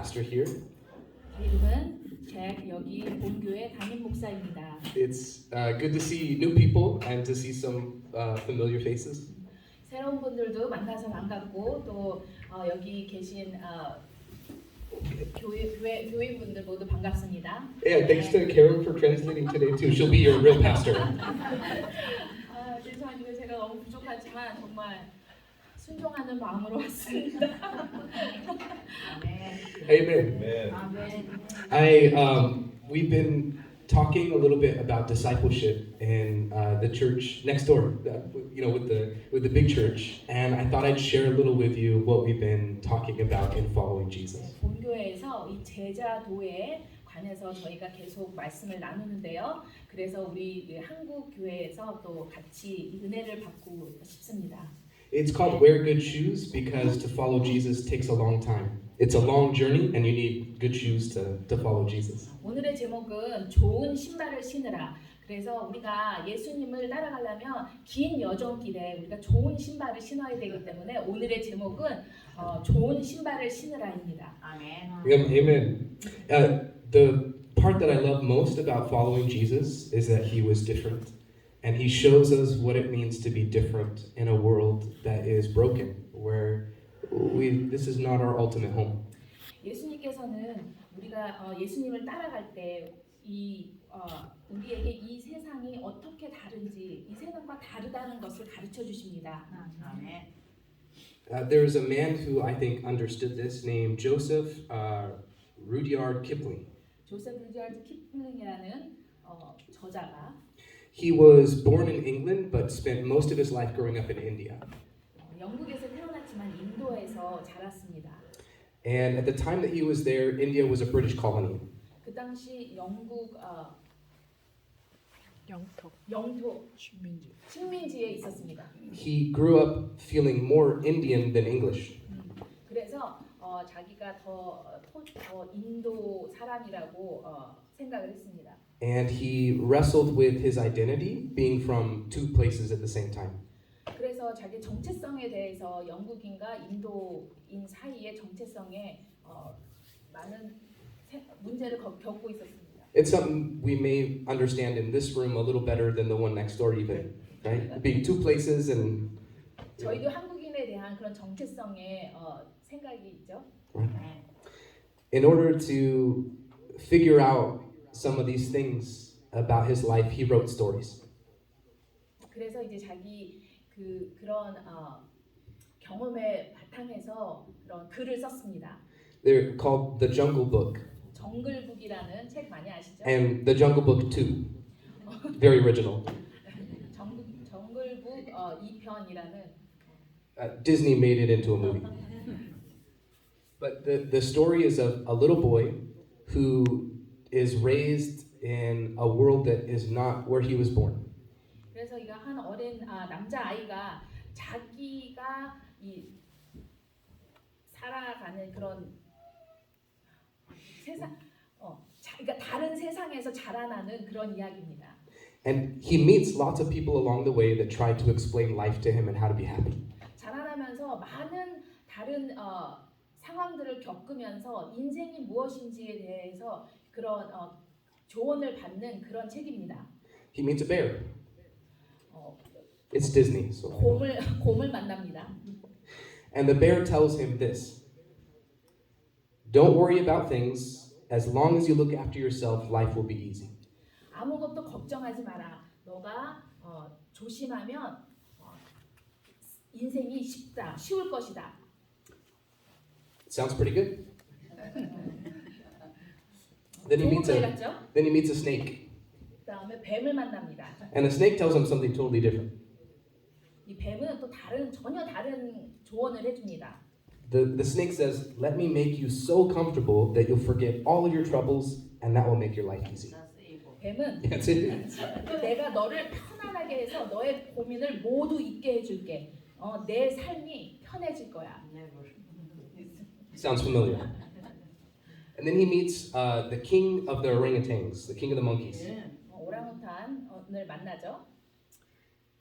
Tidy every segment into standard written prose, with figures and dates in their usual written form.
pastor here. 제 이름은 잭, 여기 본교회 담임 목사입니다. It's good to see new people and to see some familiar faces. 새로운 분들도 만나서 반갑고 또 여기 계신 교회분들 모두 반갑습니다. Yeah, thanks to Karen for translating today too. She'll be your real pastor. 죄송합니다. 제가 너무 부족하지만 정말 순종하는 마음으로 왔습니다. Amen. 아멘. We've been talking a little bit about discipleship in the church next door, with the big church, and I thought I'd share a little with you what we've been talking about in following Jesus. 본교회에서 이 제자도에 관해서 저희가 계속 말씀을 나누는데요. 그래서 우리 한국 교회에서 또 같이 은혜를 받고 싶습니다. It's called Wear Good Shoes because to follow Jesus takes a long time. It's a long journey and you need good shoes to follow Jesus. 오늘의 제목은 좋은 신발을 신으라. 그래서 우리가 예수님을 따라가려면 긴 여정길에 우리가 좋은 신발을 신어야 되기 때문에 오늘의 제목은 좋은 신발을 신으라입니다. 아멘. Amen. The part that I love most about following Jesus is that he was different. And he shows us what it means to be different in a world that is broken, where this is not our ultimate home. 예수님께서는 우리가 예수님을 따라갈 때 우리에게 이 세상이 어떻게 다른지, 이 세상과 다르다는 것을 가르쳐 주십니다. 아멘. There's a man who I think understood this named Joseph Rudyard Kipling. 조셉 루디아드 키플링이라는 저자가 He was born in England but spent most of his life growing up in India. 영국에서 태어났지만 인도에서 자랐습니다. And at the time that he was there, India was a British colony. 그 당시 영국 영토 식민지에 있었습니다. He grew up feeling more Indian than English. 그래서 자기가 더 인도 사람이라고 생각을 했습니다. And he wrestled with his identity being from two places at the same time. 그래서 자기 정체성에 대해서 영국인과 인도인 사이의 정체성에 많은 문제를 겪고 있었습니다. It's something we may understand in this room a little better than the one next door even, right? Being two places and 저희도 한국인에 대한 그런 정체성의 생각이 있죠. In order to figure out some of these things about his life, he wrote stories. 그래서 이제 자기 그런 경험의 바탕에서 그런 글을 썼습니다. They're called The Jungle Book 정글북이라는 책 많이 아시죠? and The Jungle Book 2. Very original. 정글북 2편이라는 Disney made it into a movie. But the story is of a little boy who is raised in a world that is not where he was born. 그래서 이거 한 어린 남자 아이가 자기가 살아가는 그런 세상, 그러니까 다른 세상에서 자라나는 그런 이야기입니다. And he meets lots of people along the way that try to explain life to him and how to be happy. 자라나면서 많은 다른 상황들을 겪으면서 인생이 무엇인지에 대해서 그런 조언을 받는 그런 책입니다. He meets a bear. It's Disney. So. 곰을 만납니다. And the bear tells him this. Don't worry about things. As long as you look after yourself, life will be easy. 아무것도 걱정하지 마라. 너가 조심하면 인생이 쉬울 것이다. Sounds pretty good. Then he meets a snake. 그다음에 뱀을 만납니다. And the snake tells him something totally different. 이 뱀은 또 전혀 다른 조언을 해줍니다. The snake says, "Let me make you so comfortable that you'll forget all of your troubles, and that will make your life easy." 뱀은 That's it. 내가 너를 편안하게 해서 너의 고민을 모두 잊게 해줄게. 내 삶이 편해질 거야. Sounds familiar. And then he meets the king of the orangutans, the king of the monkeys. 오랑우탄을 만나죠.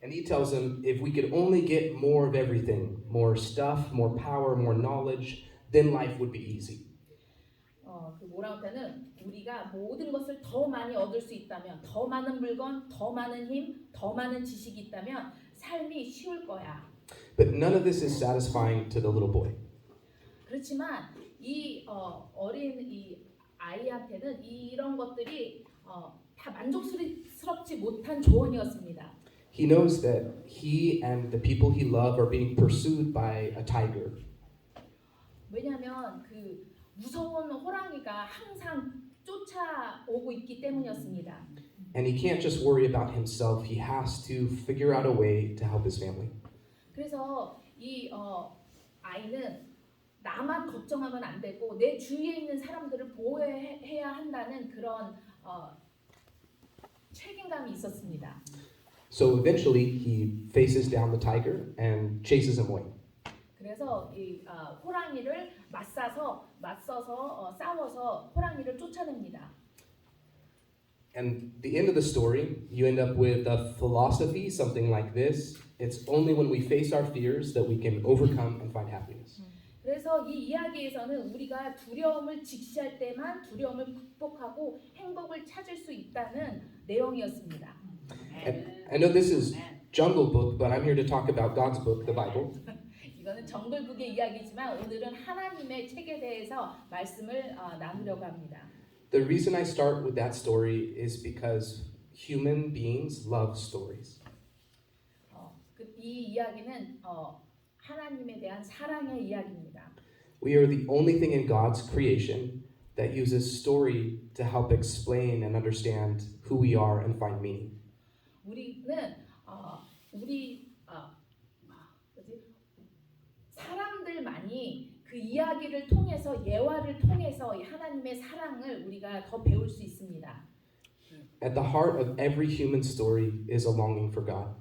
And he tells him, if we could only get more of everything, more stuff, more power, more knowledge, then life would be easy. 그 뭐라고 하면은 우리가 모든 것을 더 많이 얻을 수 있다면, 더 많은 물건, 더 많은 힘, 더 많은 지식이 있다면 삶이 쉬울 거야. But none of this is satisfying to the little boy. 그렇지만 이 어린 이 아이한테는 이런 것들이 다 만족스럽지 못한 조언이었습니다. He knows that he and the people he loved are being pursued by a tiger. 왜냐하면 그 무서운 호랑이가 항상 쫓아오고 있기 때문이었습니다. And he can't just worry about himself. He has to figure out a way to help his family. 그래서 이 아이는 나만 걱정하면 안 되고 내 주위에 있는 사람들을 보호해야 한다는 그런 책임감이 있었습니다. So eventually he faces down the tiger and chases him away. 그래서 이 호랑이를 맞서서 싸워서 호랑이를 쫓아냅니다. And the end of the story, you end up with a philosophy, something like this. It's only when we face our fears that we can overcome and find happiness. 그래서 이 이야기에서는 우리가 두려움을 직시할 때만 두려움을 극복하고 행복을 찾을 수 있다는 내용이었습니다. I know this is Jungle Book, but I'm here to talk about God's book, the Bible. 이거는 정글북의 이야기지만 오늘은 하나님의 책에 대해서 말씀을 나누려고 합니다. The reason I start with that story is because human beings love stories. 이 이야기는 하나님에 대한 사랑의 이야기입니다. We are the only thing in God's creation that uses story to help explain and understand who we are and find meaning. 우리는 사람들만이 그 이야기를 통해서 예화를 통해서 이 하나님의 사랑을 우리가 더 배울 수 있습니다. At the heart of every human story is a longing for God.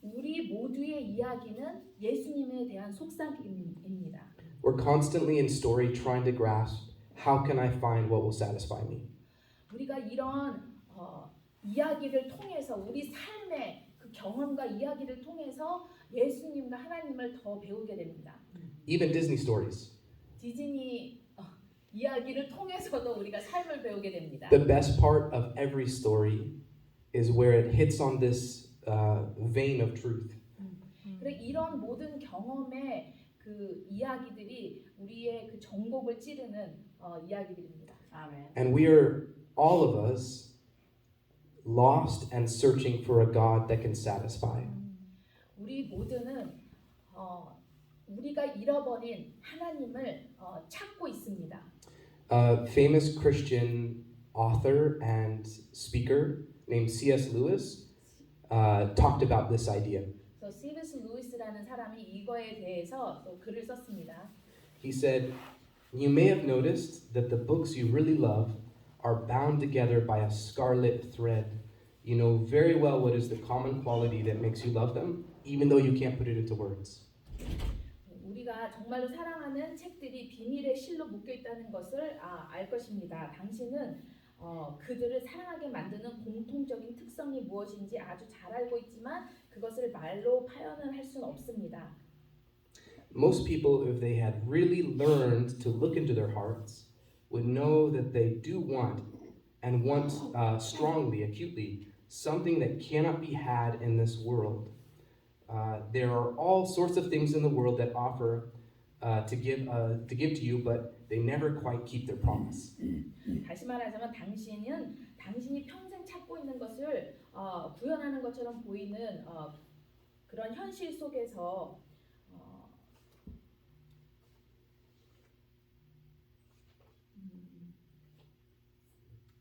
우리 모두의 이야기는 예수님에 대한 속삭임입니다. We're constantly in story trying to grasp how can I find what will satisfy me. 우리가 이런 이야기를 통해서 우리 삶의 그 경험과 이야기를 통해서 예수님과 하나님을 더 배우게 됩니다. Even Disney stories. 디즈니 이야기를 통해서도 우리가 삶을 배우게 됩니다. The best part of every story is where it hits on this vein of truth. 그래 이런 모든 경험의 그 이야기들이 우리의 그 정곡을 찌르는 이야기들입니다. 아멘. And we are all of us lost and searching for a God that can satisfy. 우리 모두는 우리가 잃어버린 하나님을 찾고 있습니다. A famous Christian author and speaker named C.S. Lewis talked about this idea. 그래서 C.S. 루이스라는 사람이 이거에 대해서 또 글을 썼습니다. He said, "You may have noticed that the books you really love are bound together by a scarlet thread. You know very well what is the common quality that makes you love them, even though you can't put it into words." 우리가 정말로 사랑하는 책들이 비닐의 실로 묶여 있다는 것을 알 것입니다. 당신은 그들을 사랑하게 만드는 공통적인 특성이 무엇인지 아주 잘 알고 있지만 그것을 말로 표현을 할 수는 없습니다. Most people, if they had really learned to look into their hearts, would know that they do want and want strongly, acutely, something that cannot be had in this world. There are all sorts of things in the world that offer to give to you, but they never quite keep their promise. 다시 말하자면 당신이 평생 찾고 있는 것을 구현하는 것처럼 보이는 그런 현실 속에서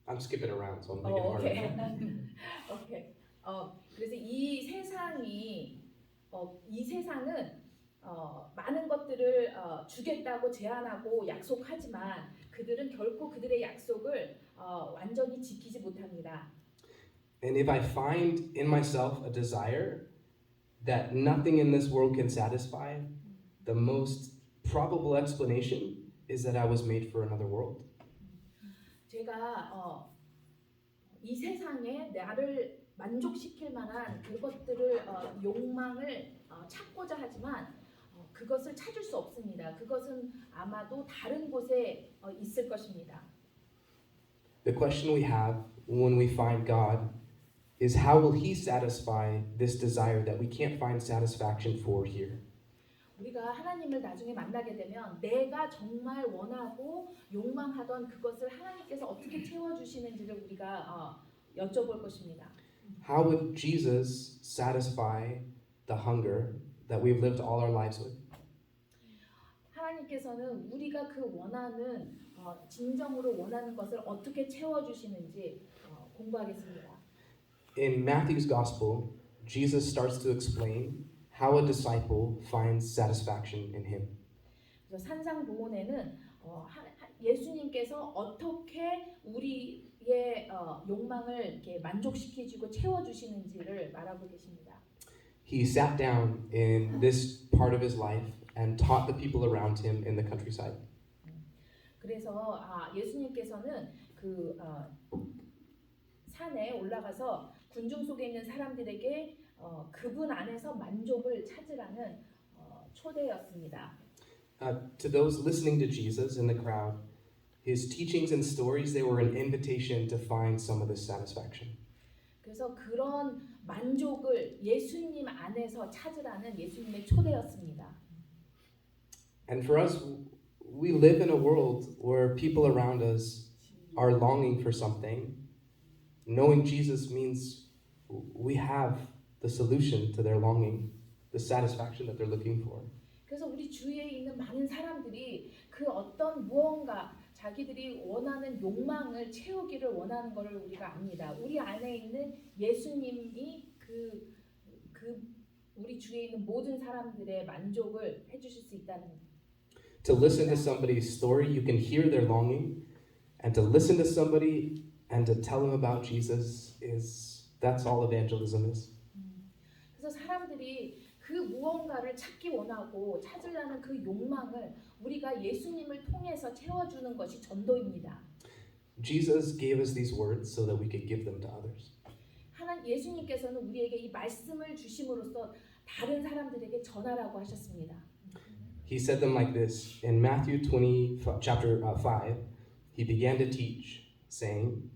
I'm skipping around, so I'm making it harder. 오케이. 그래서 이 세상은 많은 것들을 주겠다고 제안하고 약속하지만 그들은 결코 그들의 약속을 완전히 지키지 못합니다. And if I find in myself a desire that nothing in this world can satisfy, the most probable explanation is that I was made for another world. 제가 이 세상에 나를 만족시킬 만한 그것들을 욕망을 찾고자 하지만 그것을 찾을 수 없습니다. 그것은 아마도 다른 곳에 있을 것입니다. The question we have when we find God is how will He satisfy this desire that we can't find satisfaction for here? 우리가 하나님을 나중에 만나게 되면 내가 정말 원하고 욕망하던 그것을 하나님께서 어떻게 채워주시는지를 우리가 여쭤볼 것입니다. How would Jesus satisfy the hunger that we've lived all our lives with? 하나님께서는 우리가 그 원하는 진정으로 원하는 것을 어떻게 채워주시는지 공부하겠습니다. In Matthew's Gospel, Jesus starts to explain how a disciple finds satisfaction in Him. 그래서 산상보훈에는 예수님께서 어떻게 우리의 욕망을 이렇게 만족시키시고 채워주시는지를 말하고 계십니다. He sat down in this part of his life and taught the people around him in the countryside. 그래서 예수님께서는 그 산에 올라가서 군중 속에 있는 사람들에게 그분 안에서 만족을 찾으라는 초대였습니다. To those listening to Jesus in the crowd, his teachings and stories, they were an invitation to find some of this satisfaction. 그래서 그런 만족을 예수님 안에서 찾으라는 예수님의 초대였습니다. And for us, we live in a world where people around us are longing for something. Knowing Jesus means we have the solution to their longing, the satisfaction that they're looking for. 그래서 우리 주위에 있는 많은 사람들이 그 어떤 무언가 자기들이 원하는 욕망을 채우기를 원하는 것을 우리가 압니다. 우리 안에 있는 예수님이 그 우리 주위에 있는 모든 사람들의 만족을 해주실 수 있다는. To listen to somebody's story, you can hear their longing, and to listen to somebody and to tell them about Jesus that's all evangelism is. 그래서 사람들이 그 무언가를 찾기 원하고 찾으려는 그 욕망을 우리가 예수님을 통해서 채워주는 것이 전도입니다. Jesus gave us these words so that we could give them to others. 예수님께서는 우리에게 이 말씀을 주심으로써 다른 사람들에게 전하라고 하셨습니다. He said them like this in Matthew 20, chapter 5. He began to teach, saying,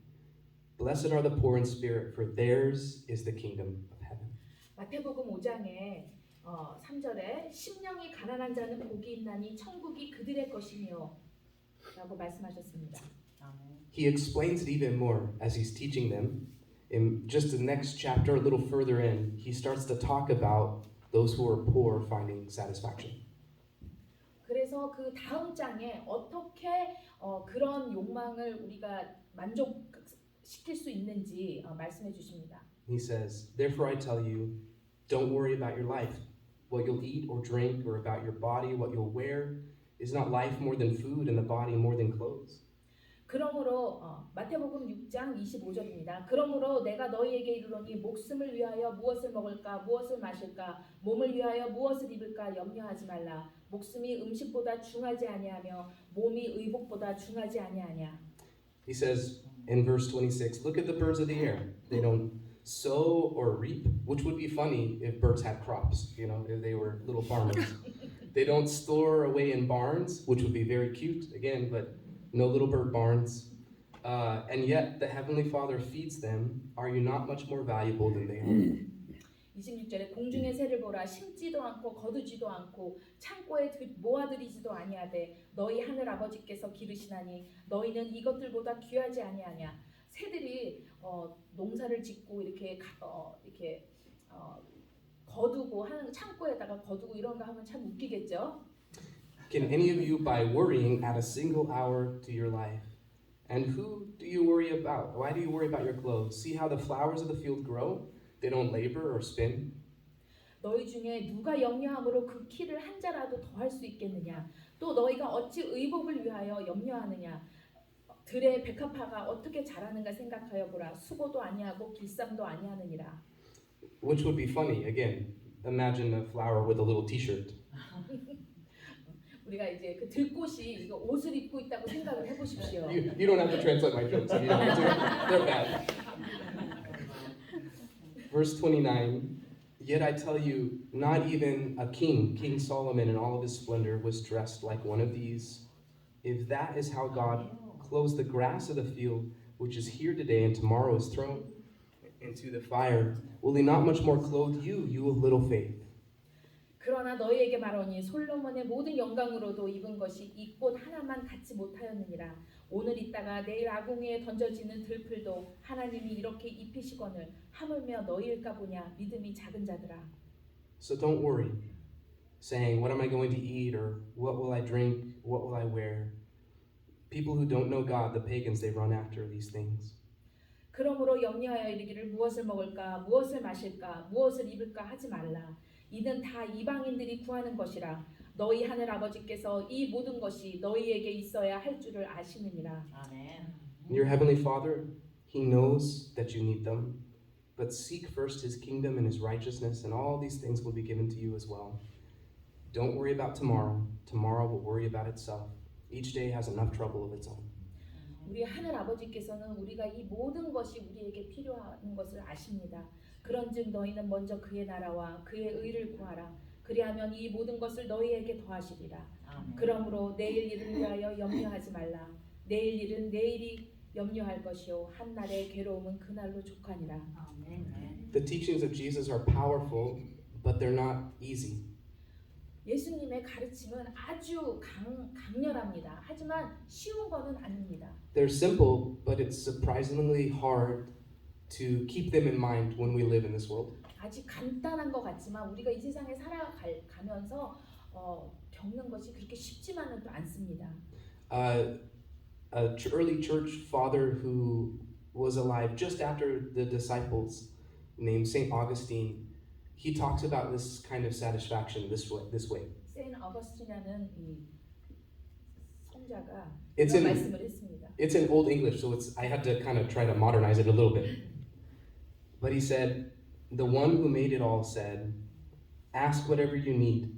"Blessed are the poor in spirit, for theirs is the kingdom of heaven." 마태복음 5장에 3절에 심령이 가난한 자는 복이 있나니 천국이 그들의 것이며 라고 말씀하셨습니다. He explains it even more as he's teaching them. In just the next chapter, a little further in, he starts to talk about those who are poor finding satisfaction. 그래서 그 다음 장에 어떻게 그런 욕망을 우리가 만족시킬 수 있는지 말씀해 주십니다. He says, "Therefore I tell you, don't worry about your life, what you'll eat or drink, or about your body, what you'll wear. Is not life more than food, and the body more than clothes?" 그러므로 마태복음 6장 25절입니다. 그러므로 내가 너희에게 이르노니 목숨을 위하여 무엇을 먹을까 무엇을 마실까 몸을 위하여 무엇을 입을까 염려하지 말라. 목숨이 음식보다 중하지 아니하며 몸이 의복보다 중하지 아니하냐. He says in verse 26, "Look at the birds of the air. They don't sow or reap," which would be funny if birds had crops, if they were little farmers. They don't store away in barns, which would be very cute, again, but no little bird barns. And yet the Heavenly Father feeds them. Are you not much more valuable than they are? 26절에 공중의 새를 보라 심지도 않고 거두지도 않고 창고에 모아들이지도 아니하되 너희 하늘 아버지께서 기르시나니 너희는 이것들보다 귀하지 아니하냐. 새들이 농사를 짓고 이렇게 거두고 하는 창고에다가 거두고 이런 거 하면 참 웃기겠죠. Can any of you, by worrying, add a single hour to your life? And who do you worry about? Why do you worry about your clothes? See how the flowers of the field grow? They don't labor or spin. 너희 중에 누가 염려함으로 그 키를 한 자라도 더할 수 있겠느냐? 또 너희가 어찌 의복을 위하여 염려하느냐? 들의 백합화가 어떻게 자라는가 생각하여 보라. 수고도 아니하고 길쌈도 아니하느니라. Which would be funny. Again, imagine a flower with a little T-shirt. 우리가 이제 그 들꽃이 이거 옷을 입고 있다고 생각을 해보십시오. You don't have to translate my jokes. You don't have to. They're bad. Verse 29, Yet I tell you, not even a king, King Solomon in all of his splendor, was dressed like one of these. If that is how God clothes the grass of the field, which is here today and tomorrow is thrown into the fire, will he not much more clothe you, you of little faith? 그러나 너희에게 말하니 솔로몬의 모든 영광으로도 입은 것이 이 꽃 하나만 갖지 못하였느니라. 오늘 있다가 내일 아궁이에 던져지는 들풀도 하나님이 이렇게 입히시거늘 하물며 너희일까 보냐 믿음이 작은 자들아. So don't worry, saying, what am I going to eat, or what will I drink, what will I wear? People who don't know God, the pagans, they run after these things. 그러므로 염려하여 이르기를 무엇을 먹을까 무엇을 마실까 무엇을 입을까 하지 말라. 이는 다 이방인들이 구하는 것이라. 너희 하늘 아버지께서 이 모든 것이 너희에게 있어야 할 줄을 아시느니라. 아멘. Your heavenly Father, He knows that you need them, but seek first His kingdom and His righteousness, and all these things will be given to you as well. Don't worry about tomorrow. Tomorrow will worry about itself. Each day has enough trouble of its own. 우리 하늘 아버지께서는 우리가 이 모든 것이 우리에게 필요한 것을 아십니다. 그런즉 너희는 먼저 그의 나라와 그의 의를 구하라. 그리하면 이 모든 것을 너희에게 더하시리라. 아멘. 그러므로 내일 일을 위하여 염려하지 말라. 내일 일은 내일이 염려할 것이요 한 날의 괴로움은 그날로 족하니라. 아멘. The teachings of Jesus are powerful, but they're not easy. 예수님의 가르침은 아주 강렬합니다. 하지만 쉬운 것은 아닙니다. They're simple, but it's surprisingly hard to keep them in mind when we live in this world. 아직 간단한 것 같지만 우리가 이 세상에 살아가면서 겪는 것이 그렇게 쉽지만은 또 않습니다. Early church father who was alive just after the disciples, named Saint Augustine, he talks about this kind of satisfaction this way. 세인 어거스틴이라는 이 성자가 It's 이런 in 말씀을 했습니다. it's in Old English, so I had to kind of try to modernize it a little bit. But he said, "The one who made it all said, ask whatever you need,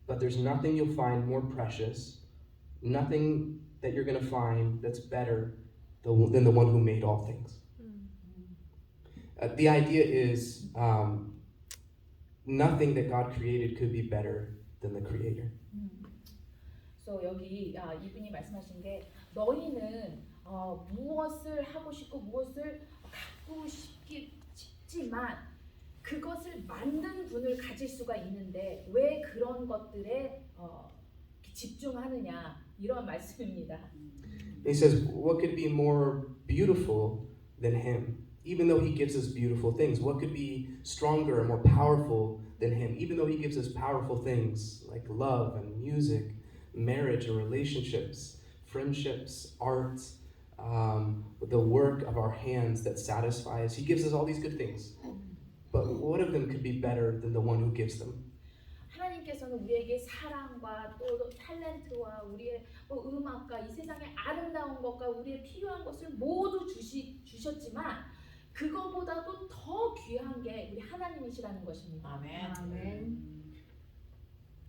but there's nothing you'll find more precious, nothing that you're going to find that's better than the one who made all things." The idea is nothing that God created could be better than the Creator. 그래서 여기 이분이 말씀하신 게 너희는 무엇을 하고 싶고 무엇을 갖고 싶지만 그것을 만든 분을 가질 수가 있는데 왜 그런 것들에 집중하느냐 이런 말씀입니다. He says, what could be more beautiful than Him? Even though He gives us beautiful things, what could be stronger and more powerful than Him? Even though He gives us powerful things like love and music, marriage and relationships, friendships, art, the work of our hands that satisfy us. He gives us all these good things. But what of them could be better than the one who gives them? 하나님께서는 우리에게 사랑과 또 탤런트와 우리의 음악과 이 세상의 아름다운 것과 우리의 필요한 것을 모두 주셨지만 그거보다도 더 귀한 게 우리 하나님이시라는 것입니다. 아멘. 아멘.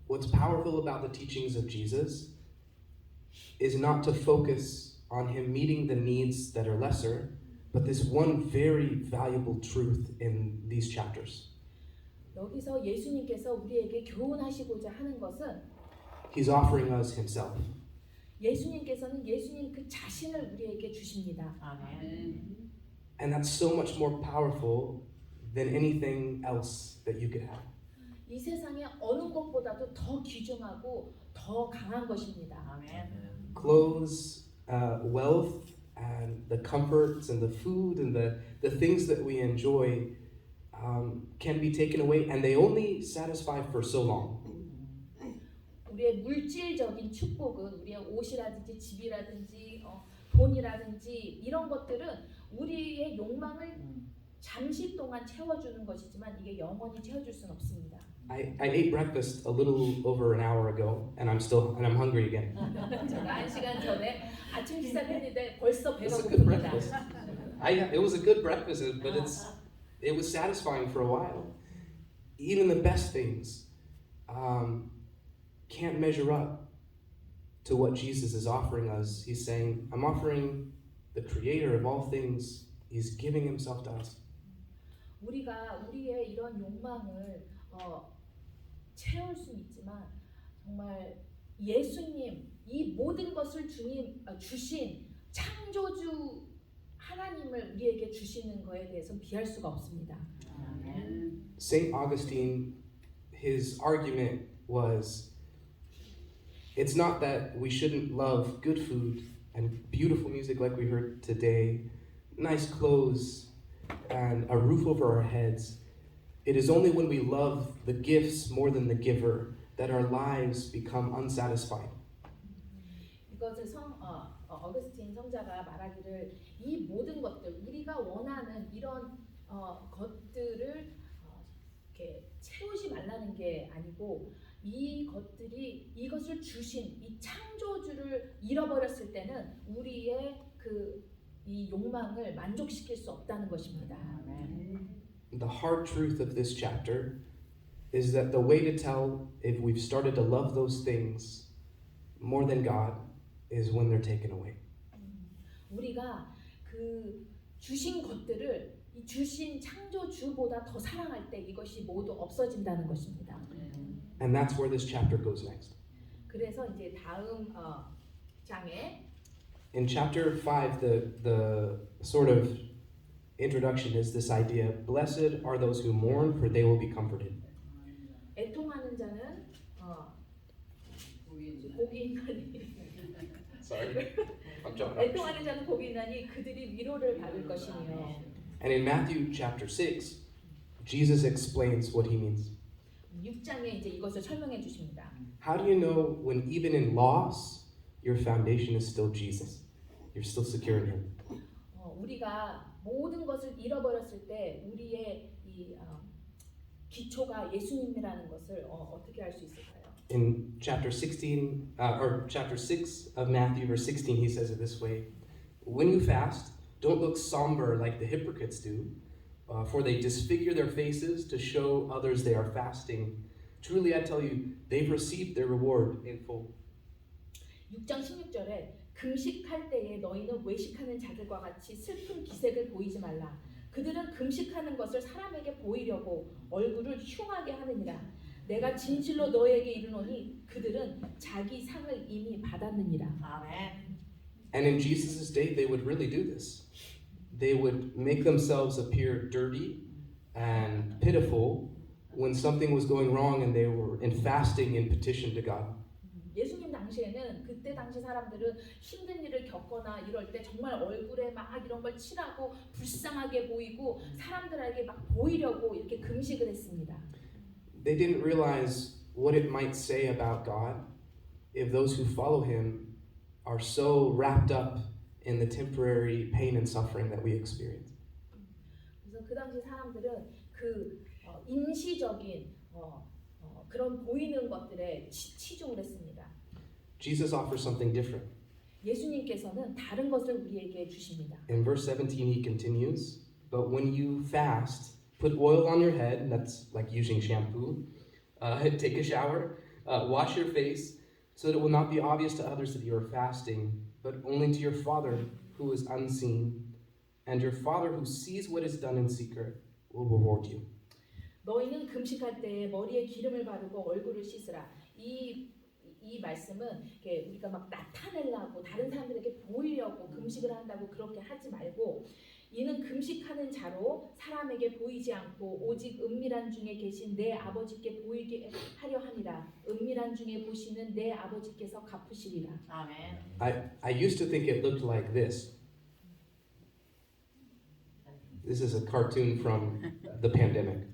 What's powerful about the teachings of Jesus is not to focus on Him meeting the needs that are lesser, but this one very valuable truth in these chapters. 여기서 예수님께서 우리에게 교훈하시고자 하는 것은 He's offering us Himself. 예수님께서는 예수님 그 자신을 우리에게 주십니다. 아멘. And that's so much more powerful than anything else that you could have. 이 세상의 어느 것보다도 더 귀중하고 더 강한 것입니다. 아멘. Clothes, wealth, and the comforts and the food and the things that we enjoy can be taken away, and they only satisfy for so long. 우리의 물질적인 축복은 우리의 옷이라든지 집이라든지 돈이라든지 이런 것들은 우리의 욕망을 잠시 동안 채워주는 것이지만 이게 영원히 채워줄 수는 없습니다. I ate breakfast a little over an hour ago, and I'm hungry again. 제가 1시간 전에 아침 식사를 했는데 벌써 배가 It's a good 고픕니다. breakfast. It was a good breakfast, but it was satisfying for a while. Even the best things can't measure up to what Jesus is offering us. He's saying, I'm offering the Creator of all things. He's giving Himself to us. 우리가 우리의 이런 욕망을 채울 수는 있지만 정말 예수님 이 모든 것을 주신 창조주 하나님을 우리에게 주시는 거에 대해서 비할 수가 없습니다. 아멘. Saint Augustine, his argument was, it's not that we shouldn't love good food and beautiful music like we heard today, nice clothes and a roof over our heads. It is only when we love the gifts more than the giver that our lives become unsatisfied. 이것을 어거스틴 성자가 말하기를 이 모든 것들 우리가 원하는 이런 것들을 이렇게 채우지 말라는 게 아니고 이것을 주신 이 창조주를 잃어버렸을 때는 우리의 이 욕망을 만족시킬 수 없다는 것입니다. The hard truth of this chapter is that the way to tell if we've started to love those things more than God is when they're taken away. 우리가 주신 것들을 이 주신 창조주보다 더 사랑할 때 이것이 모두 없어진다는 것입니다. And that's where this chapter goes next. 그래서 이제 다음 장에 In chapter 5, the sort of introduction is this idea, blessed are those who mourn, for they will be comforted. 애통하는 자는 복이 있나니 Sorry, I'm jumping up. 애통하는 자는 복이 있나니 그들이 위로를 받을 것이며. And in Matthew chapter 6, Jesus explains what he means. 6장에 이제 이것을 설명해 주십니다. How do you know when even in loss, your foundation is still Jesus? You're still secure in him. 우리가 모든 것을 잃어버렸을 때 우리의 이 기초가 예수님이라는 것을 어떻게 알 수 있을까요? In chapter 16, or chapter 6 of Matthew, verse 16, he says it this way: when you fast, don't look somber like the hypocrites do, for they disfigure their faces to show others they are fasting. Truly I tell you, they've received their reward in full. 6장 16절에 금식할 때에 너희는 외식하는 자들과 같이 슬픈 기색을 보이지 말라. 그들은 금식하는 것을 사람에게 보이려고 얼굴을 흉하게 하느니라. 내가 진실로 너희에게 이르노니 그들은 자기 상을 이미 받았느니라. 아멘. And in Jesus' day, they would really do this. They would make themselves appear dirty and pitiful when something was going wrong and they were in fasting in petition to God. 예수님 당시에는 그때 당시 사람들은 힘든 일을 겪거나 이럴 때 정말 얼굴에 막 이런 걸 칠하고 불쌍하게 보이고 사람들에게 막 보이려고 이렇게 금식을 했습니다. They didn't realize what it might say about God if those who follow him are so wrapped up in the temporary pain and suffering that we experience. 그래서 그 당시 사람들은 임시적인 그런 보이는 것들에 치중을 했습니다. Jesus offers something different. 예수님께서는 다른 것을 우리에게 주십니다. In verse 17 he continues, but when you fast, put oil on your head, that's like using shampoo, take a shower, wash your face, so that it will not be obvious to others that you are fasting, but only to your Father who is unseen, and your Father who sees what is done in secret will reward you. 너희는 금식할 때에 머리에 기름을 바르고 얼굴을 씻으라. 이 말씀은 우리가 막 나타내려고 다른 사람들에게 보이려고 금식을 한다고 그렇게 하지 말고 이는 금식하는 자로 사람에게 보이지 않고 오직 은밀한 중에 계신 내 아버지께 보이게 하려 함이라. 은밀한 중에 보시는 내 아버지께서 갚으시리라. 아멘. I used to think it looked like this. This is a cartoon from the pandemic.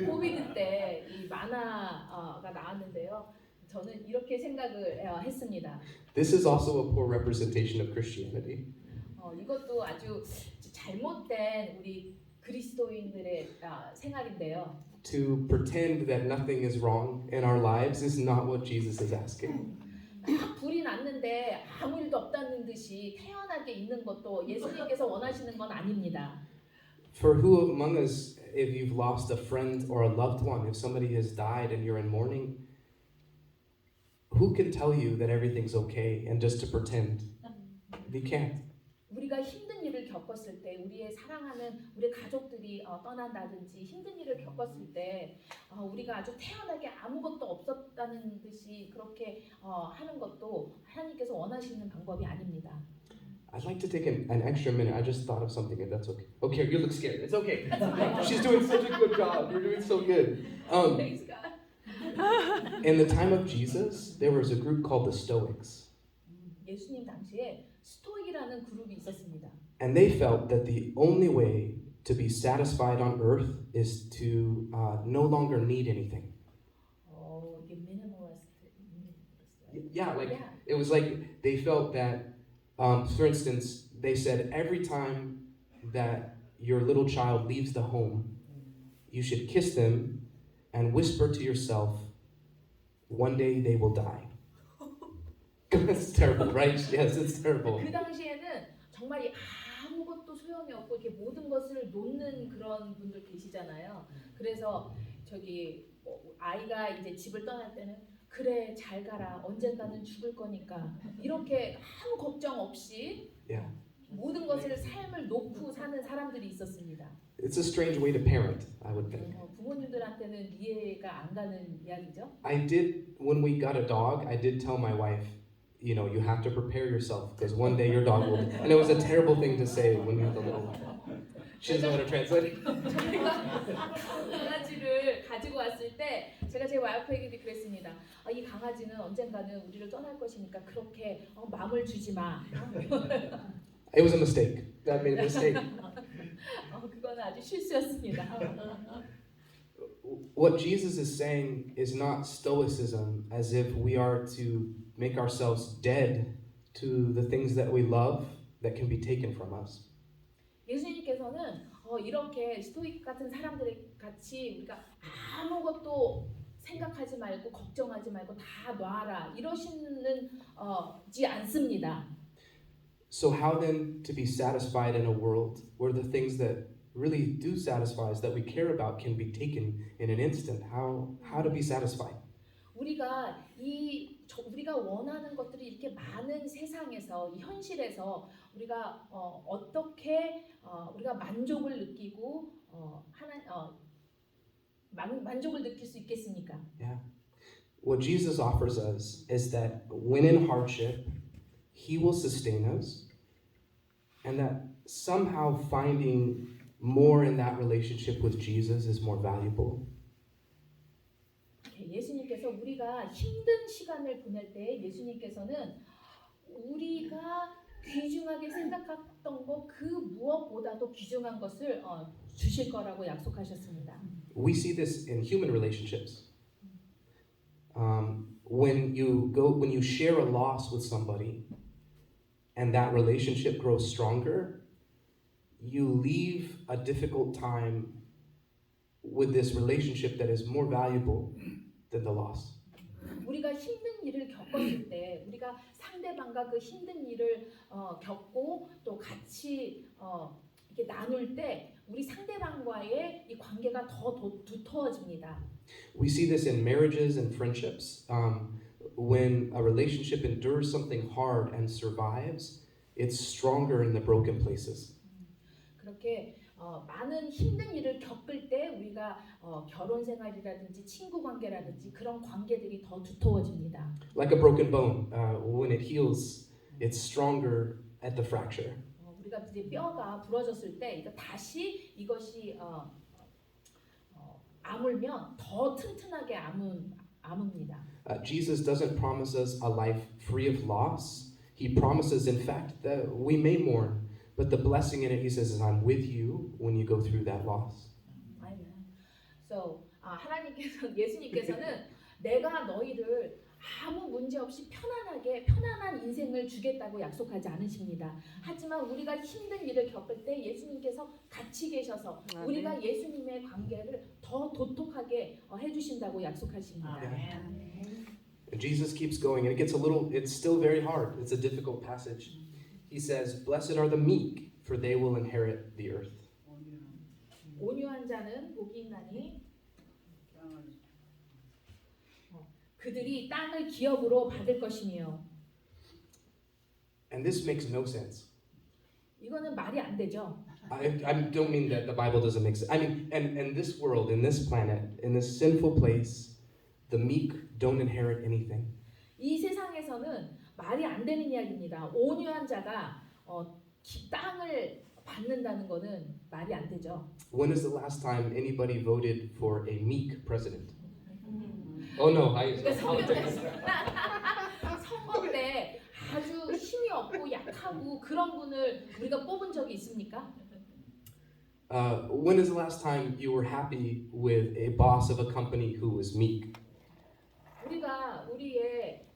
코비드 때 이 만화가 나왔는데요. 저는 이렇게 생각을 했습니다. This is also a poor representation of Christianity. 이것도 아주 잘못된 우리 그리스도인들의 생활인데요. To pretend that nothing is wrong in our lives is not what Jesus is asking. 막 불이 났는데 아무 일도 없다는 듯이 태연하게 있는 것도 예수님께서 원하시는 건 아닙니다. For who among us, if you've lost a friend or a loved one, if somebody has died and you're in mourning, who can tell you that everything's okay and just to pretend? We can't. 우리가 힘든 일을 겪었을 때, 우리의 사랑하는 우리 가족들이 떠난다든지 힘든 일을 겪었을 때 우리가 아주 태연하게 아무것도 없었다는 듯이 그렇게 하는 것도 하나님께서 원하시는 방법이 아닙니다. I'd like to take an extra minute. I just thought of something, if that's okay. Okay, you look scared. It's okay. She's doing such a good job. You're doing so good. Praise God. In the time of Jesus, there was a group called the Stoics. 예수님 당시에 스토익이라는 그룹이 있었습니다. And they felt that the only way to be satisfied on earth is to no longer need anything. 이게 minimalist. Yeah, like Yeah. it was like they felt that, for instance, they said every time that your little child leaves the home, you should kiss them and whisper to yourself, one day they will die. It's terrible, right? Yes, it's terrible. 그 당시에는 정말 아무것도 소용이 없고 이렇게 모든 것을 놓는 그런 분들 계시잖아요. 그래서 아이가 이제 집을 떠날 때는 그래 잘 가라 언젠가는 죽을 거니까 이렇게 아무 걱정 없이 Yeah. 모든 것을 삶을 놓고 사는 사람들이 있었습니다. It's a strange way to parent, I would think. 부모님들한테는 이해가 안 가는 이야기죠. I did, when we got a dog, I did tell my wife, you know, you have to prepare yourself because one day your dog will. And it was a terrible thing to say when you have the little one. She doesn't know how to translate it. 저희가 강아지를 가지고 왔을 때 제가 제 와이프에게도 그랬습니다. 이 강아지는 언젠가는 우리를 떠날 것이니까 그렇게 마음을 주지 마. It was a mistake. I made a mistake. 그거는 아주 실수였습니다. What Jesus is saying is not stoicism as if we are to make ourselves dead to the things that we love that can be taken from us. 예수님께서는 이렇게 스토익 같은 사람들이 같이 우리가 아무것도 생각하지 말고 걱정하지 말고 다 놔라 이러시는 지 않습니다. So how then to be satisfied in a world where the things that really do satisfy us that we care about can be taken in an instant? How to be satisfied? 우리가 원하는 것들이 이렇게 많은 세상에서 이 현실에서 우리가 어떻게 우리가 만족을 느끼고 만족을 느낄 수 있겠습니까? Yeah. What Jesus offers us is that when in hardship, He will sustain us, and that somehow finding more in that relationship with Jesus is more valuable. 예수님께서 우리가 힘든 시간을 보낼 때 예수님께서는 우리가 귀중하게 생각했던 것 그 무엇보다도 귀중한 것을 주실 거라고 약속하셨습니다. We see this in human relationships. When you share a loss with somebody, and that relationship grows stronger, you leave a difficult time with this relationship that is more valuable than the loss. 우리가 힘든 일을 겪었을 때, 우리가 상대방과 그 힘든 일을 겪고 또 같이 이렇게 나눌 때, 우리 상대방과의 이 관계가 더 두터워집니다. We see this in marriages and friendships. When a relationship endures something hard and survives, it's stronger in the broken places. 그렇게 많은 힘든 일을 겪을 때 우리가 결혼 생활이라든지 친구 관계라든지 그런 관계들이 더 두터워집니다. Like a broken bone, when it heals, it's stronger at the fracture. 우리가 이제 뼈가 부러졌을 때 이것이 아물면 더 튼튼하게 아뭅니다. Jesus doesn't promise us a life free of loss. He promises, in fact, that we may mourn, but the blessing in it, he says, is I'm with you when you go through that loss. Amen. So, 예수님께서는 내가 너희를 아무 문제 없이 편안한 인생을 주겠다고 약속하지 않으십니다. 하지만 우리가 힘든 일을 겪을 때 예수님께서 같이 계셔서 우리가 예수님의 관계를 더 도톡하게 해주신다고 약속하십니다. And Jesus keeps going, and it's still very hard. It's a difficult passage. He says, blessed are the meek, for they will inherit the earth. 온유한 자는 복이 있나니 그들이 땅을 기업으로 받을 것이며. And this makes no sense. 이거는 말이 안 되죠. I don't mean that the Bible doesn't make sense. I mean, and this world, in this planet, in this sinful place, the meek don't inherit anything. 이 세상에서는 말이 안 되는 이야기입니다. 온유한 자가 땅을 받는다는 거는 말이 안 되죠. When is the last time anybody voted for a meek president? Oh no, 그러니까 선거 때 아주 힘이 없고 약하고 그런 분을 우리가 뽑은 적이 있습니까? When is the last time you were happy with a boss of a company who was meek? 우리가 우리의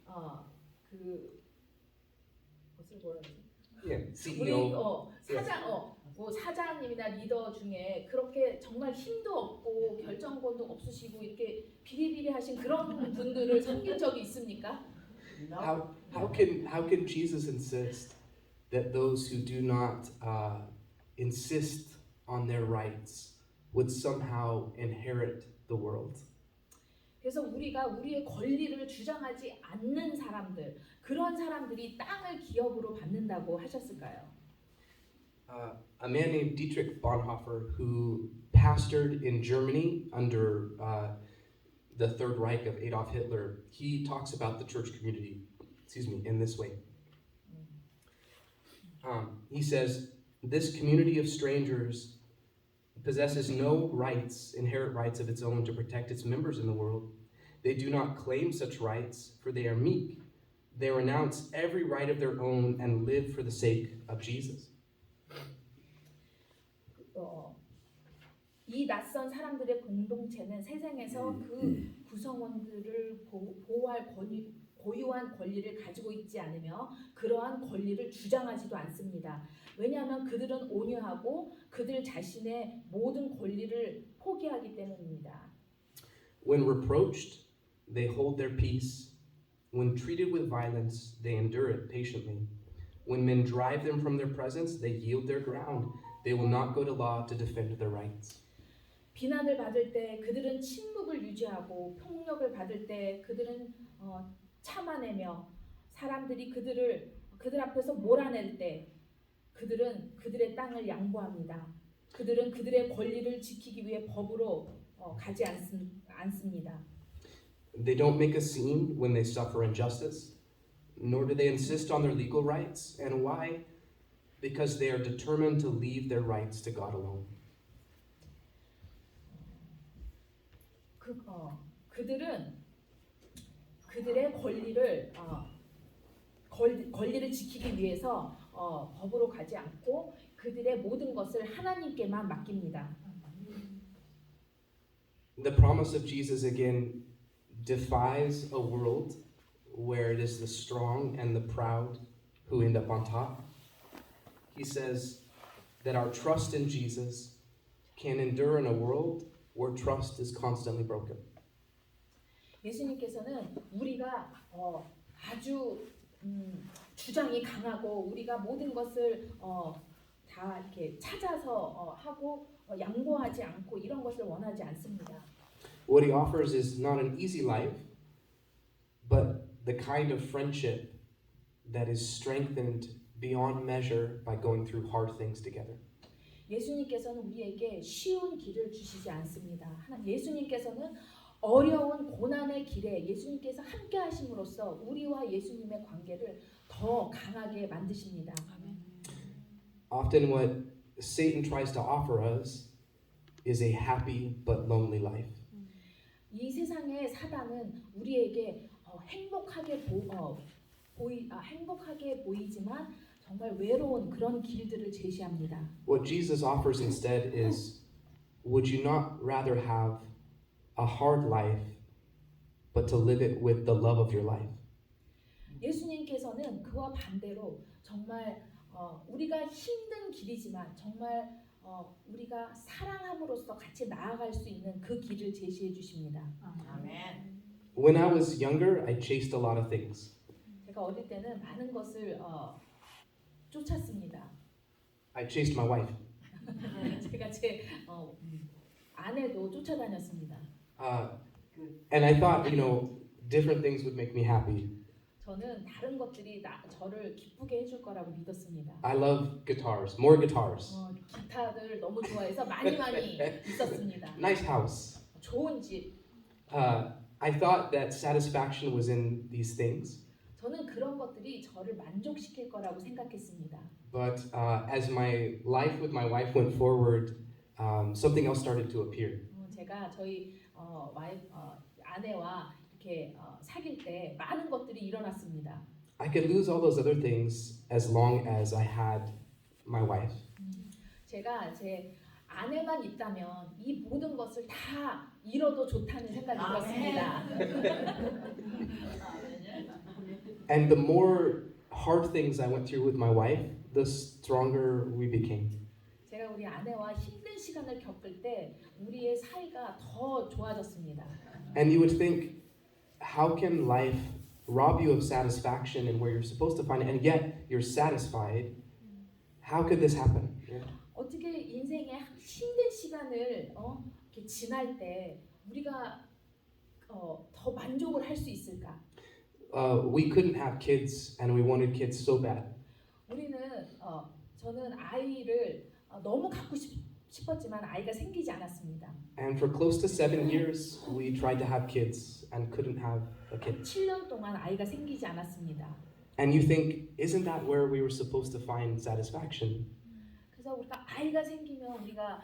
그 무슨 뭐라 그러지? Yeah, 우리 CEO. 사장님이나 리더 중에 그렇게 정말 힘도 없고 결정권도 없으시고 이렇게 비리비리하신 그런 분들을 섬긴 적이 있습니까? How can Jesus insist that those who do not insist on their rights would somehow inherit the world? 그래서 우리가 우리의 권리를 주장하지 않는 사람들, 그런 사람들이 땅을 기업으로 받는다고 하셨을까요? A man named Dietrich Bonhoeffer, who pastored in Germany under the Third Reich of Adolf Hitler, he talks about the church community, in this way. He says, "This community of strangers possesses no rights, inherent rights of its own to protect its members in the world. They do not claim such rights, for they are meek. They renounce every right of their own and live for the sake of Jesus." 이 낯선 사람들의 공동체는 세상에서 그 구성원들을 고유한 권리를 가지고 있지 않으며 그러한 권리를 주장하지도 않습니다. 왜냐하면 그들은 온유하고 그들 자신의 모든 권리를 포기하기 때문입니다. When reproached, they hold their peace. When treated with violence, they endure it patiently. When men drive them from their presence, they yield their ground. They will not go to law to defend their rights. 비난을 받을 때 그들은 침묵을 유지하고 폭력을 받을 때 그들은 참아내며 사람들이 그들 앞에서 몰아낼 때 그들은 그들의 땅을 양보합니다. 그들은 그들의 권리를 지키기 위해 법으로 가지 않습니다. They don't make a scene when they suffer injustice, nor do they insist on their legal rights. And why? Because they are determined to leave their rights to God alone. 그들은 그들의 권리를 지키기 위해서 법으로 가지 않고 그들의 모든 것을 하나님께만 맡깁니다. The promise of Jesus again defies a world where it is the strong and the proud who end up on top. He says that our trust in Jesus can endure in a world where trust is constantly broken. 예수님께서는 우리가 아주 주장이 강하고 우리가 모든 것을 다 이렇게 찾아서 하고 양보하지 않고 이런 것을 원하지 않습니다. What he offers is not an easy life, but the kind of friendship that is strengthened beyond measure by going through hard things together. 예수님께서는 우리에게 쉬운 길을 주시지 않습니다. 예수님께서는 어려운 고난의 길에 예수님께서 함께 하심으로써 우리와 예수님의 관계를 더 강하게 만드십니다. Often what Satan tries to offer us is a happy but lonely life. 이 세상의 사단은 우리에게 행복하게 보이지만 정말 외로운 그런 길들을 제시합니다. What Jesus offers instead is, would you not rather have a hard life, but to live it with the love of your life? 예수님께서는 그와 반대로 정말 우리가 힘든 길이지만 정말 우리가 사랑함으로써 같이 나아갈 수 있는 그 길을 제시해 주십니다. 아멘. When I was younger, I chased a lot of things. 제가 어릴 때는 많은 것을 쫓았습니다. I chased my wife. 제가 제 아내도 쫓아다녔습니다. And I thought, different things would make me happy. 저는 다른 것들이 저를 기쁘게 해줄 거라고 믿었습니다. I love guitars, more guitars. 기타를 너무 좋아해서 많이 있었습니다. Nice house. 좋은 집. I thought that satisfaction was in these things, 저는 그런 것들이 저를 만족시킬 거라고 생각했습니다. but as my life with my wife went forward, something else started to appear. 제가 저희 아내와 이렇게 사귈 때 많은 것들이 일어났습니다. I could lose all those other things as long as I had my wife. 제가 제 아내만 있다면 이 모든 것을 다 잃어도 좋다는 생각이 들었습니다. And the more hard things I went through with my wife, the stronger we became. 제가 우리 아내와 힘든 시간을 겪을 때 우리의 사이가 더 좋아졌습니다. And you would think, how can life rob you of satisfaction and where you're supposed to find it, and yet you're satisfied? How could this happen? Yeah. 어떻게 인생의 힘든 시간을 이렇게 지날 때 우리가 더 만족을 할 수 있을까? We couldn't have kids, and we wanted kids so bad. 우리는 저는 아이를 너무 갖고 싶었지만 아이가 생기지 않았습니다. And for close to 7 years, we tried to have kids and couldn't have a kid. 7년 동안 아이가 생기지 않았습니다. And you think, isn't that where we were supposed to find satisfaction? 그래서 우리가 아이가 생기면 우리가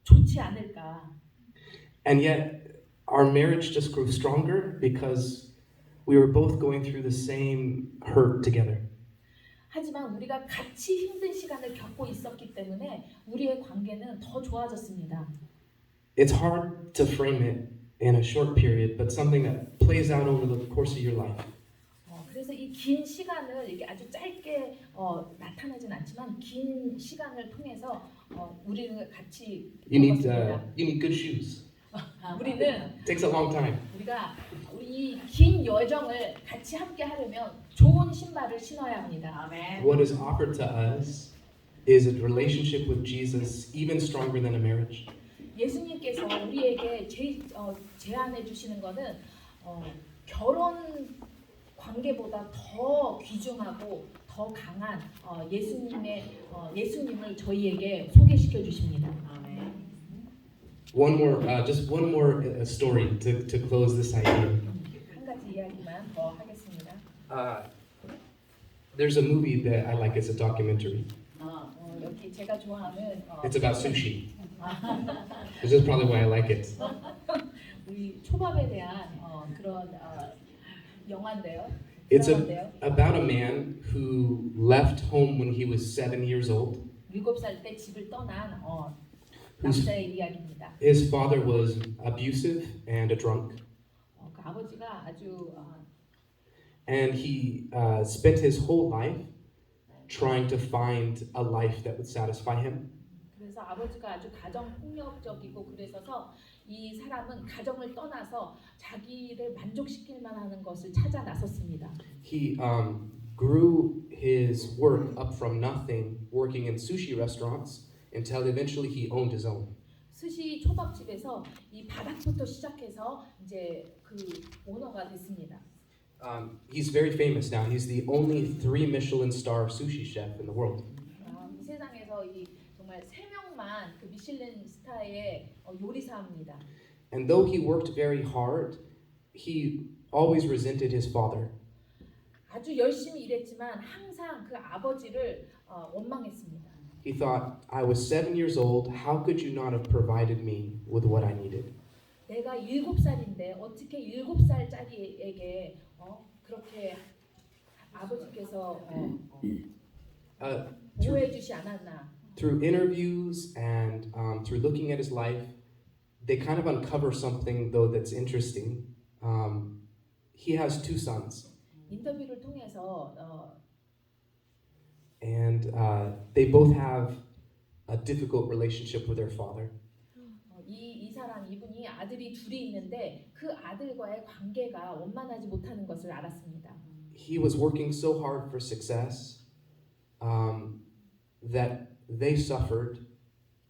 좋지 않을까? And yet, our marriage just grew stronger because we were both going through the same hurt together. 하지만 우리가 같이 힘든 시간을 겪고 있었기 때문에 우리의 관계는 더 좋아졌습니다. It's hard to frame it in a short period, but something that plays out over the course of your life. 그래서 이 긴 시간을 이게 아주 짧게 나타나진 않지만 긴 시간을 통해서 우리는 같이 You 겪었습니다. need good shoes. 우리는 It takes a long time. 우리가 이 긴 여정을 같이 함께 하려면 좋은 신발을 신어야 합니다. 아멘. What is offered to us is a relationship with Jesus even stronger than a marriage. 예수님께서 우리에게 제안해 주시는 것은 결혼 관계보다 더 귀중하고 더 강한 예수님을 저희에게 소개시켜 주십니다. 아멘. Just one more story to close this idea. 한 가지 이야기만 더 하겠습니다. There's a movie that I like. It's a documentary. 여기 제가 좋아하는 It's about sushi. This is probably why I like it. 우리 초밥에 대한 그런 영화인데요. It's 드라마인데요. about a man who left home when he was 7 years old. 7살 때 집을 떠난 Whose 남자의 이야기입니다. his father was abusive and a drunk, 그 아버지가 아주 and he spent his whole life trying to find a life that would satisfy him. 그래서 아버지가 아주 가정 폭력적이고 그래서서 이 사람은 가정을 떠나서 자기를 만족시킬 만한 것을 찾아 나섰습니다. He grew his work up from nothing, working in sushi restaurants, until eventually he owned his own. 스시 초밥집에서 이 바닥부터 시작해서 이제 그 오너가 됐습니다. He's very famous now. He's the only 3 Michelin star sushi chef in the world. 이 세상에서 이 정말 3명만 그 미슐린 스타의 요리사입니다. And though he worked very hard, he always resented his father. 아주 열심히 일했지만 항상 그 아버지를 원망했습니다. He thought, I was 7 years old. How could you not have provided me with what I needed? 내가 7살인데 어떻게 7살짜리에게 그렇게 아버지께서 보호해 주지 않았나? Through interviews and through looking at his life, they kind of uncover something though that's interesting. He has 2 sons, 인터뷰를 통해서 and they both have a difficult relationship with their father. 이분이 아들이 둘이 있는데 그 아들과의 관계가 원만하지 못하는 것을 알았습니다. He was working so hard for success that they suffered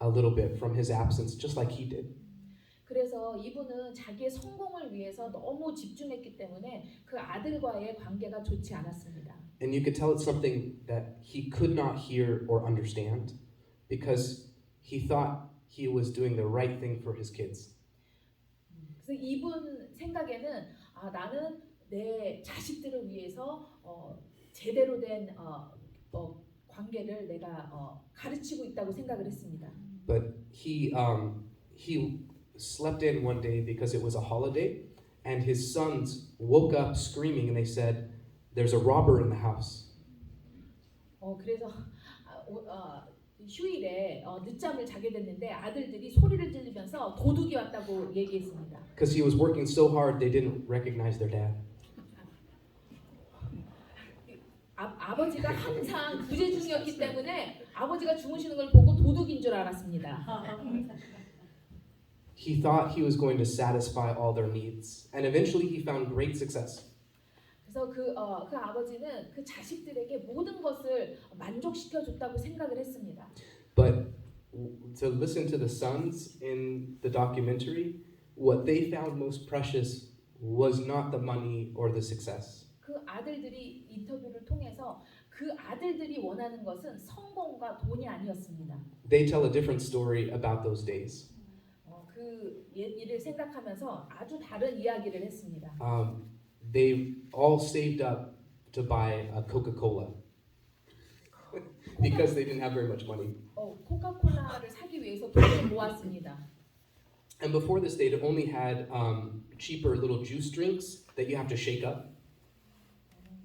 a little bit from his absence, just like he did. 그래서 이분은 자기의 성공을 위해서 너무 집중했기 때문에 그 아들과의 관계가 좋지 않았습니다. And you could tell it's something that he could not hear or understand because he thought he was doing the right thing for his kids. 그래서 이분 생각에는 나는 내 자식들을 위해서 제대로 된 관계를 내가 가르치고 있다고 생각을 했습니다. But he slept in one day because it was a holiday, and his sons woke up screaming, and they said, "There's a robber in the house." 그래서 휴일에 늦잠을 자게 됐는데 아들들이 소리를 지르면서 도둑이 왔다고 얘기했습니다. Because he was working so hard, they didn't recognize their dad. 아버지가 항상 부재 중이었기 때문에 아버지가 주무시는 걸 보고 도둑인 줄 알았습니다. He thought he was going to satisfy all their needs, and eventually he found great success. 그래서 그 아버지는 그 자식들에게 모든 것을 만족시켜 줬다고 생각을 했습니다. But to listen to the sons in the documentary, what they found most precious was not the money or the success. 그 아들들이 인터뷰를 통해서 그 아들들이 원하는 것은 성공과 돈이 아니었습니다. They tell a different story about those days. 그 일을 생각하면서 아주 다른 이야기를 했습니다. They all saved up to buy a Coca-Cola because they didn't have very much money. 코카콜라를 사기 위해서 돈을 모았습니다. And before this, they'd only had cheaper little juice drinks that you have to shake up.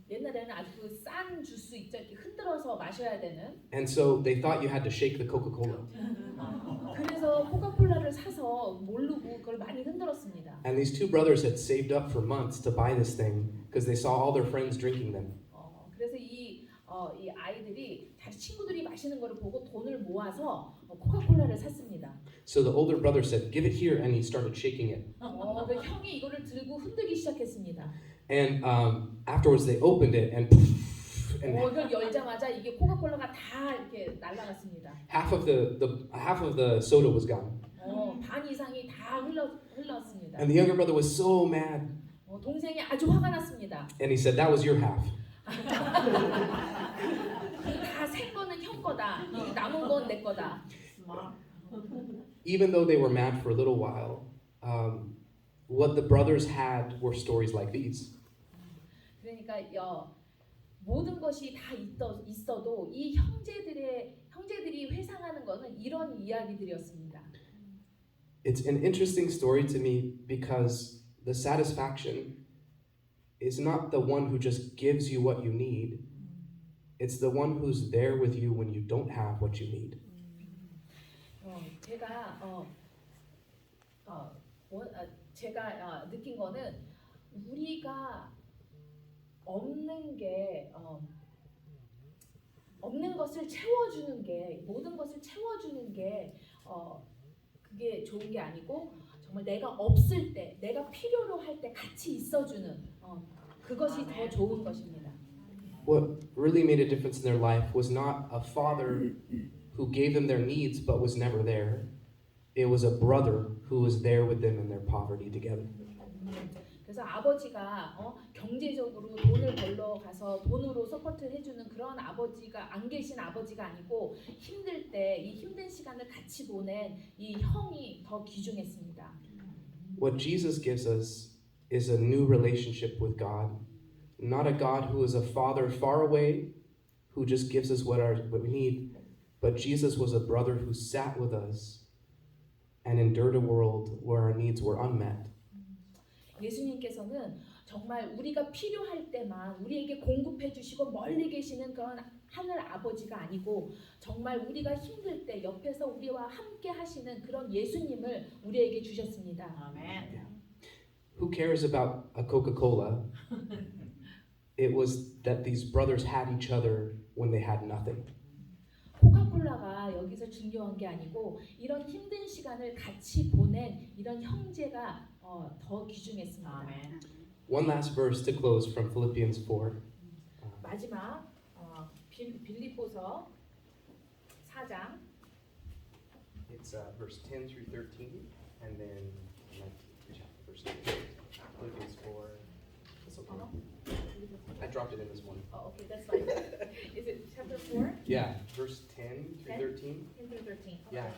옛날에는 아주 그 싼 주스 있죠, 이렇게 흔들어서 마셔야 되는. And so they thought you had to shake the Coca-Cola. 그래서 코카콜라를 사서 모르고 그걸 많이 흔들었습니다. And these two brothers had saved up for months to buy this thing because they saw all their friends drinking them. 그래서 이 아이들이 자기 친구들이 마시는 거를 보고 돈을 모아서 코카콜라를 샀습니다. So the older brother said, "Give it here," and he started shaking it. 그 형이 이거를 들고 흔들기 시작했습니다. And afterwards, they opened it, and 이걸 열자마자 이게 코카콜라가 다 이렇게 날아갔습니다. half of the soda was gone. 반 이상이 다 흘렀습니다. And the younger brother was so mad, 동생이 아주 화가 났습니다. and he said, "That was your half." 다 생 거는 형 거다. 남은 건 내 거다. Even though they were mad for a little while, what the brothers had were stories like these. 그러니까 모든 것이 다 있어도 이 형제들이 회상하는 것은 이런 이야기들이었습니다. It's an interesting story to me because the satisfaction is not the one who just gives you what you need. It's the one who's there with you when you don't have what you need. 제가 느낀 거는 우리가 없는 것을 채워주는 게 모든 것을 채워주는 게 그게 좋은 게 아니고 정말 내가 없을 때 내가 필요로 할 때 같이 있어주는 그것이 더 좋은 것입니다. What really made a difference in their life was not a father who gave them their needs but was never there. It was a brother who was there with them in their poverty together. 그래서 아버지가 경제적으로 돈을 벌러 가서 돈으로 서포트를 해주는 그런 아버지가 안 계신 아버지가 아니고 힘들 때 이 힘든 시간을 같이 보낸 이 형이 더 귀중했습니다. What Jesus gives us is a new relationship with God, not a God who is a father far away who just gives us what we need, but Jesus was a brother who sat with us and endured a world where our needs were unmet. 예수님께서는 정말 우리가 필요할 때만 우리에게 공급해 주시고 멀리 계시는 그런 하늘 아버지가 아니고 정말 우리가 힘들 때 옆에서 우리와 함께 하시는 그런 예수님을 우리에게 주셨습니다. 아멘. Who cares about a Coca-Cola? It was that these brothers had each other when they had nothing. 코카콜라가 여기서 중요한 게 아니고 이런 힘든 시간을 같이 보낸 이런 형제가 더 귀중했습니다. 아멘. One last verse to close from Philippians 4. 마지막 빌립보서 4장 It's verse 10 through 13, and then Philippians 4. It's okay. I dropped it in this one. Oh, okay, that's fine. Is it chapter 4? Yeah, verse 10 through 10? 13. 10 through 13. Okay. Yeah.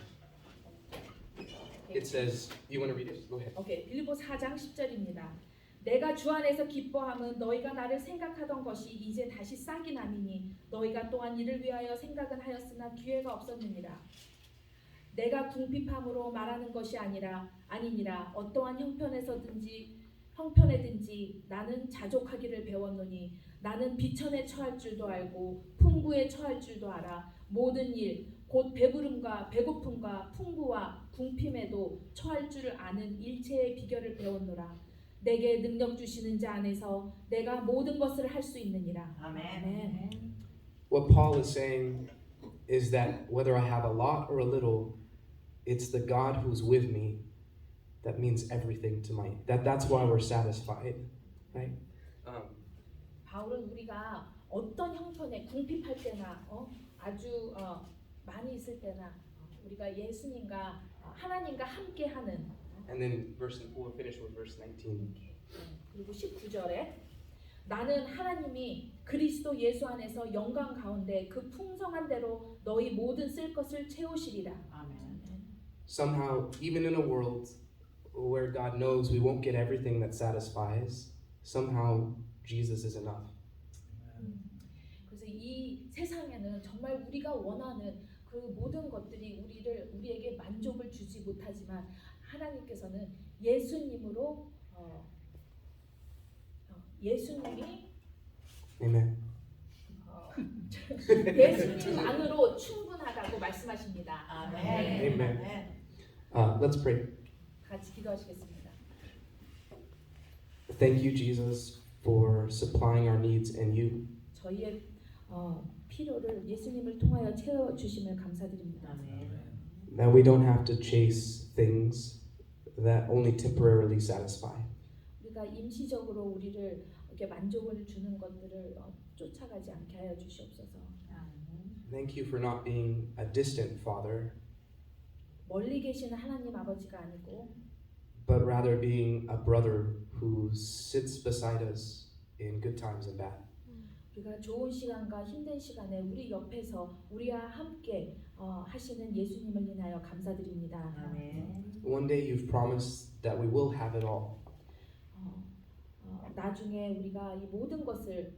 Okay. It says, you want to read it? Go ahead. 오케이, 빌립보 4장 10절입니다. 내가 주 안에서 기뻐함은 너희가 나를 생각하던 것이 이제 다시 싹이 나니니 너희가 또한 이를 위하여 생각은 하였으나 기회가 없었느니라. 내가 궁핍함으로 말하는 것이 아니니라 어떠한 형편에든지 나는 자족하기를 배웠노니 나는 비천에 처할 줄도 알고 풍부에 처할 줄도 알아 모든 일 곧 배부름과 배고픔과 풍부와 궁핍에도 처할 줄 아는 일체의 비결을 배웠노라. 내게 능력 주시는 자 안에서 내가 모든 것을 할 수 있느니라. 아멘. What Paul is saying is that whether I have a lot or a little, it's the God who's with me that means everything to my. That's why we're satisfied, right? 바울은 우리가 어떤 형편에 궁핍할 때나 아주 많이 있을 때나 우리가 예수님과 하나님과 함께하는. And then we'll finish with verse 19. 그리고 19절에 나는 하나님이 그리스도 예수 안에서 영광 가운데 그 풍성한 대로 너희 모든 쓸 것을 채우시리라. 아멘. Somehow, even in a world where God knows we won't get everything that satisfies, somehow Jesus is enough. 그래서 이 세상에는 정말 우리가 원하는 그 모든 것들이 우리에게 만족을 주지 못하지만 하나님께서는 예수님으로 예수님이 Amen. 예수님만으로 충분하다고 말씀하십니다. 아멘. Amen. Let's pray. 같이 기도하시겠습니다. Thank you, Jesus, for supplying our needs in you. 저희의 필요를 예수님을 통하여 채워 주심을 감사드립니다. 아멘. That we don't have to chase things that only temporarily satisfy. 우리가 임시적으로 우리를 이렇게 만족을 주는 것들을 쫓아가지 않게 하여 주시옵소서. Thank you for not being a distant Father, 멀리 계시는 하나님 아버지가 아니고 but rather being a brother who sits beside us in good times and bad. 우리가 좋은 시간과 힘든 시간에 우리 옆에서 우리와 함께 하시는 예수님을 인하여 감사드립니다. 아멘. One day you've promised that we will have it all. 나중에 우리가 이 모든 것을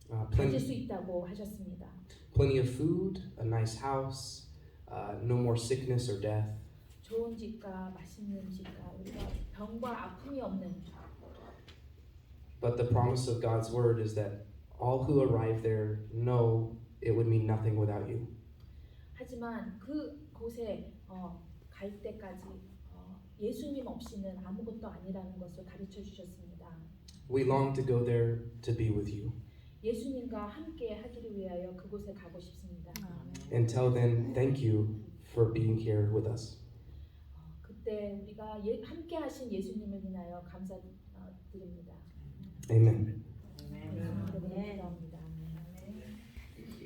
가질 Plenty, 수 있다고 하셨습니다. plenty of food, a nice house, no more sickness or death. 좋은 집과 맛있는 음식과 우리가 병과 아픔이 없는. But the promise of God's word is that all who arrive there know it would mean nothing without you. 하지만 그 곳에 갈 때까지 예수님 없이는 아무것도 아니라는 것을 가르쳐 주셨습니다. We long to go there to be with you. 예수님과 함께 하기를 위하여 그곳에 가고 싶습니다. Until then, thank you for being here with us. 그때 우리가 함께 하신 예수님을 인하여 감사드립니다. Amen.